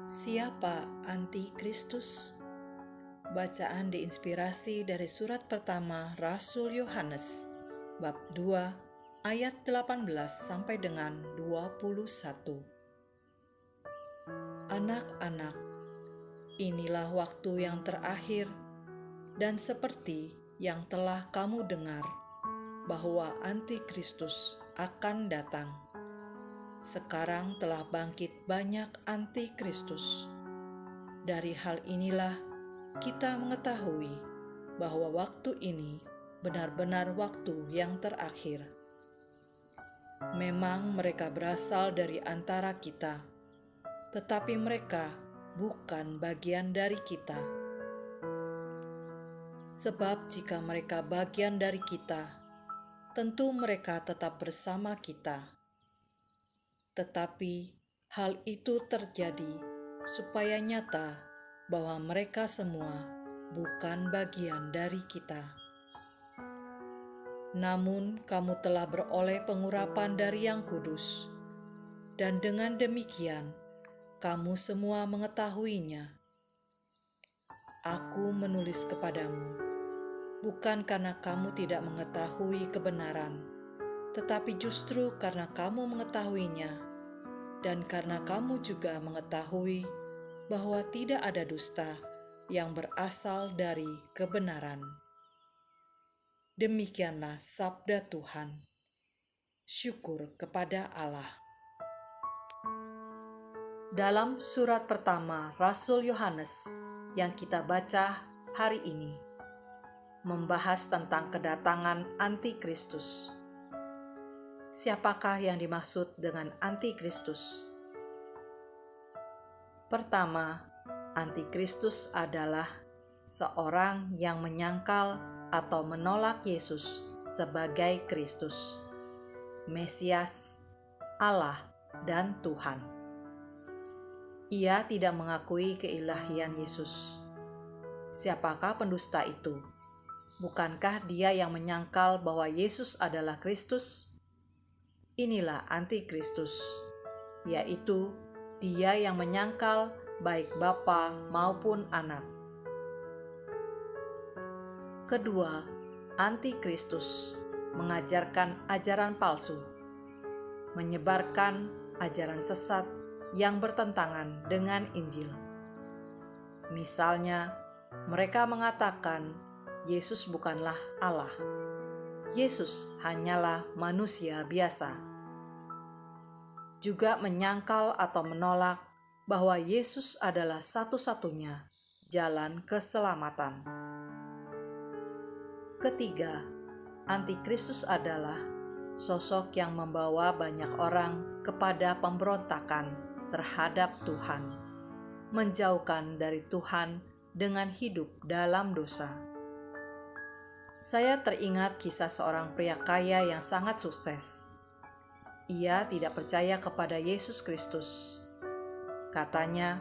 Siapa Antikristus? Bacaan diinspirasi dari surat pertama Rasul Yohanes, bab 2, ayat 18 sampai dengan 21. Anak-anak, inilah waktu yang terakhir, dan seperti yang telah kamu dengar, bahwa Antikristus akan datang. Sekarang telah bangkit banyak antikristus. Dari hal inilah kita mengetahui bahwa waktu ini benar-benar waktu yang terakhir. Memang mereka berasal dari antara kita, tetapi mereka bukan bagian dari kita. Sebab jika mereka bagian dari kita, tentu mereka tetap bersama kita. Tetapi hal itu terjadi supaya nyata bahwa mereka semua bukan bagian dari kita. Namun kamu telah beroleh pengurapan dari Yang Kudus, dan dengan demikian kamu semua mengetahuinya. Aku menulis kepadamu, bukan karena kamu tidak mengetahui kebenaran, tetapi justru karena kamu mengetahuinya, dan karena kamu juga mengetahui bahwa tidak ada dusta yang berasal dari kebenaran. Demikianlah sabda Tuhan. Syukur kepada Allah. Dalam surat pertama Rasul Yohanes yang kita baca hari ini, membahas tentang kedatangan Antikristus. Siapakah yang dimaksud dengan Antikristus? Pertama, Antikristus adalah seorang yang menyangkal atau menolak Yesus sebagai Kristus, Mesias, Allah, dan Tuhan. Ia tidak mengakui keilahian Yesus. Siapakah pendusta itu? Bukankah dia yang menyangkal bahwa Yesus adalah Kristus? Inilah Antikristus, yaitu dia yang menyangkal baik Bapa maupun Anak. Kedua, Antikristus mengajarkan ajaran palsu, menyebarkan ajaran sesat yang bertentangan dengan Injil. Misalnya, mereka mengatakan Yesus bukanlah Allah. Yesus hanyalah manusia biasa. Juga menyangkal atau menolak bahwa Yesus adalah satu-satunya jalan keselamatan. Ketiga, Antikristus adalah sosok yang membawa banyak orang kepada pemberontakan terhadap Tuhan, menjauhkan dari Tuhan dengan hidup dalam dosa. Saya teringat kisah seorang pria kaya yang sangat sukses. Ia tidak percaya kepada Yesus Kristus. Katanya,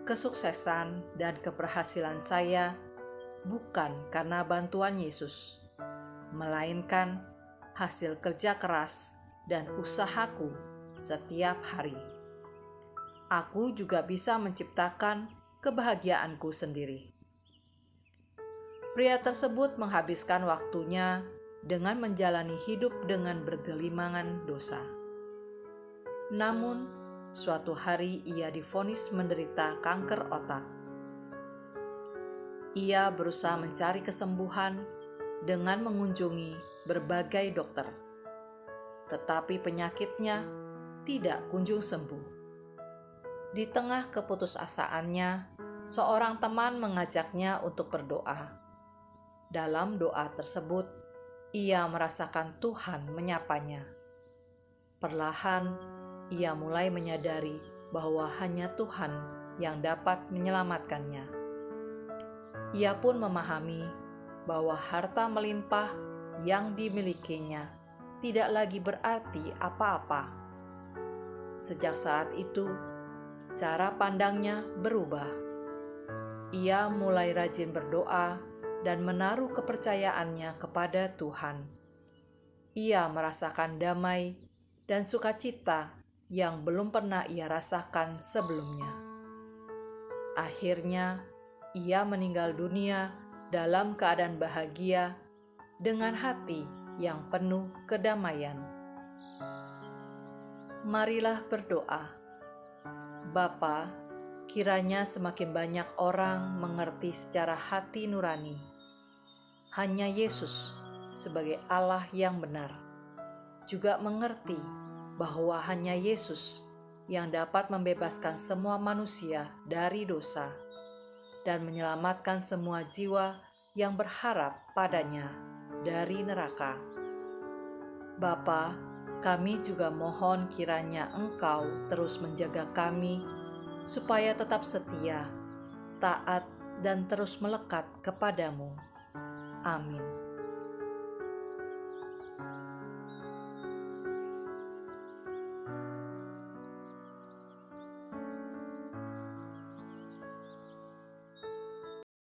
kesuksesan dan keberhasilan saya bukan karena bantuan Yesus, melainkan hasil kerja keras dan usahaku setiap hari. Aku juga bisa menciptakan kebahagiaanku sendiri. Pria tersebut menghabiskan waktunya dengan menjalani hidup dengan bergelimangan dosa. Namun, suatu hari ia divonis menderita kanker otak. Ia berusaha mencari kesembuhan dengan mengunjungi berbagai dokter, tetapi penyakitnya tidak kunjung sembuh. Di tengah keputusasaannya, seorang teman mengajaknya untuk berdoa. Dalam doa tersebut, ia merasakan Tuhan menyapanya. Perlahan, ia mulai menyadari bahwa hanya Tuhan yang dapat menyelamatkannya. Ia pun memahami bahwa harta melimpah yang dimilikinya tidak lagi berarti apa-apa. Sejak saat itu, cara pandangnya berubah. Ia mulai rajin berdoa dan menaruh kepercayaannya kepada Tuhan. Ia merasakan damai dan sukacita yang belum pernah ia rasakan sebelumnya. Akhirnya, ia meninggal dunia dalam keadaan bahagia dengan hati yang penuh kedamaian. Marilah berdoa. Bapa, kiranya semakin banyak orang mengerti secara hati nurani hanya Yesus sebagai Allah yang benar, juga mengerti bahwa hanya Yesus yang dapat membebaskan semua manusia dari dosa dan menyelamatkan semua jiwa yang berharap padanya dari neraka. Bapa, kami juga mohon kiranya Engkau terus menjaga kami supaya tetap setia, taat, dan terus melekat kepadamu. Amin.